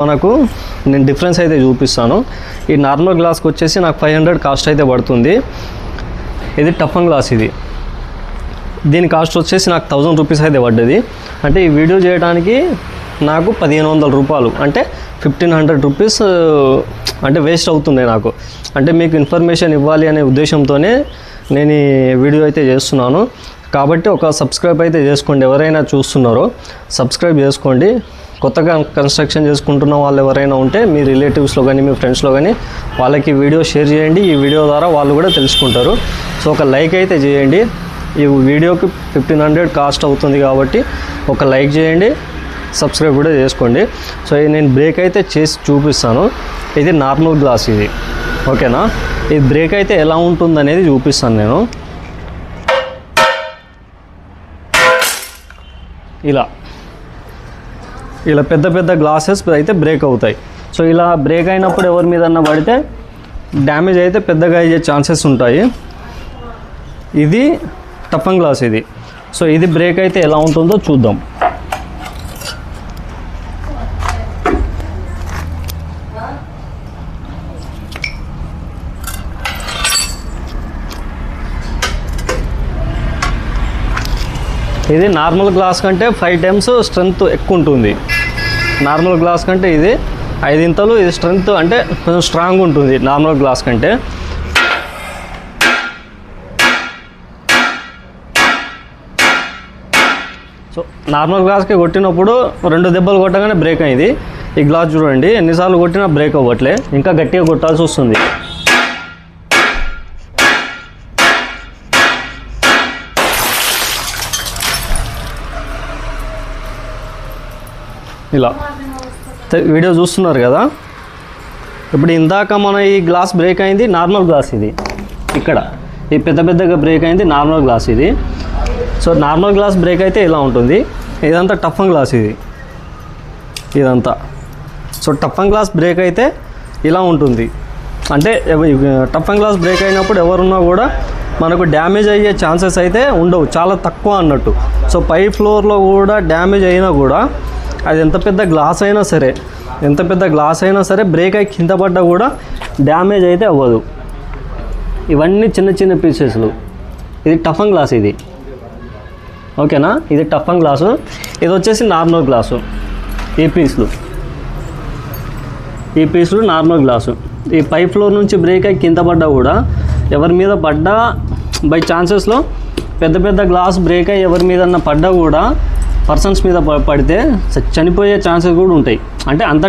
మనకు నేను డిఫరెన్స్ అయితే చూపిస్తాను. ఈ నార్మల్ గ్లాస్కి వచ్చేసి నాకు 500 కాస్ట్ అయితే పడుతుంది. ఇది టఫన్ గ్లాస్. దీని కాస్ట్ వచ్చేసి నాకు 1000 రూపీస్ అయితే పడ్డది. అంటే ఈ వీడియో చేయడానికి నాకు 1500 రూపాయలు అంటే 1500 రూపీస్ అంటే వేస్ట్ అవుతుంది నాకు. అంటే మీకు ఇన్ఫర్మేషన్ ఇవ్వాలి అనే ఉద్దేశంతోనే నేను ఈ వీడియో అయితే చేస్తున్నాను. కాబట్టి ఒక సబ్స్క్రైబ్ అయితే చేసుకోండి. ఎవరైనా చూస్తున్నారో సబ్స్క్రైబ్ చేసుకోండి. కొత్తగా కన్స్ట్రక్షన్ చేసుకుంటున్న వాళ్ళు ఎవరైనా ఉంటే మీ రిలేటివ్స్లో కానీ మీ ఫ్రెండ్స్లో కానీ వాళ్ళకి వీడియో షేర్ చేయండి. ఈ వీడియో ద్వారా వాళ్ళు కూడా తెలుసుకుంటారు. సో ఒక లైక్ అయితే చేయండి. ఈ వీడియోకి 1500 కాస్ట్ అవుతుంది కాబట్టి ఒక లైక్ చేయండి, సబ్స్క్రైబ్ కూడా చేసుకోండి. సో నేను బ్రేక్ అయితే చేసి చూపిస్తాను. ఇది నార్మల్ గ్లాస్ ఇది, ఓకేనా? ఈ బ్రేక్ అయితే ఎలా ఉంటుందనేది చూపిస్తాను నేను. ఇలా పెద్ద పెద్ద గ్లాసెస్ అయితే బ్రేక్ అవుతాయి. సో ఇలా బ్రేక్ అయినప్పుడు ఎవరి మీదన్నా పడితే డ్యామేజ్ అయితే పెద్దగా అయ్యే ఛాన్సెస్ ఉంటాయి. ఇది టఫన్ గ్లాస్ ఇది. సో ఇది బ్రేక్ అయితే ఎలా ఉంటుందో చూద్దాం. ఇది నార్మల్ గ్లాస్ కంటే 5 టైమ్స్ స్ట్రెంగ్త్ ఎక్కువ ఉంటుంది. నార్మల్ గ్లాస్ కంటే ఇది 5 ఇంతలు ఇది స్ట్రెంగ్త్ అంటే కొంచెం స్ట్రాంగ్ ఉంటుంది నార్మల్ గ్లాస్ కంటే. సో నార్మల్ గ్లాస్కి కొట్టినప్పుడు 2 దెబ్బలు కొట్టగానే బ్రేక్ అయింది. ఈ గ్లాస్ చూడండి ఎన్నిసార్లు కొట్టినా బ్రేక్ అవ్వట్లే, ఇంకా గట్టిగా కొట్టాల్సి వస్తుంది. ఇలా వీడియో చూస్తున్నారు కదా. ఇప్పుడు ఇందాక మన ఈ గ్లాస్ బ్రేక్ అయింది నార్మల్ గ్లాస్ ఇది. ఇక్కడ ఈ పెద్దగా బ్రేక్ అయింది నార్మల్ గ్లాస్ ఇది. సో నార్మల్ గ్లాస్ బ్రేక్ అయితే ఇలా ఉంటుంది. ఇదంతా టఫన్ గ్లాస్ ఇదంతా. సో టఫన్ గ్లాస్ బ్రేక్ అయితే ఇలా ఉంటుంది. అంటే టఫన్ గ్లాస్ బ్రేక్ అయినప్పుడు ఎవరున్నా కూడా మనకు డ్యామేజ్ అయ్యే ఛాన్సెస్ అయితే ఉండవు, చాలా తక్కువ అన్నట్టు. సో పై ఫ్లోర్లో కూడా డ్యామేజ్ అయినా కూడా అది ఎంత పెద్ద గ్లాస్ అయినా సరే బ్రేక్ అయ్యి కింద పడ్డా కూడా డ్యామేజ్ అయితే అవ్వదు. ఇవన్నీ చిన్న పీసెస్లు. ఇది టఫన్ గ్లాస్ ఇది, ఓకేనా? ఇది టఫన్ గ్లాసు. ఇది వచ్చేసి నార్మల్ గ్లాసు. ఈ పీసులు నార్మల్ గ్లాసు. ఈ పై ఫ్లోర్ నుంచి బ్రేక్ అయ్యి కింద పడ్డా కూడా ఎవరి మీద పడ్డా బై ఛాన్సెస్లో పెద్ద గ్లాస్ బ్రేక్ అయ్యి ఎవరి మీద పడ్డా కూడా పర్సన్స్ మీద పడితే చనిపోయే ఛాన్సెస్ కూడా ఉంటాయి. అంటే అంత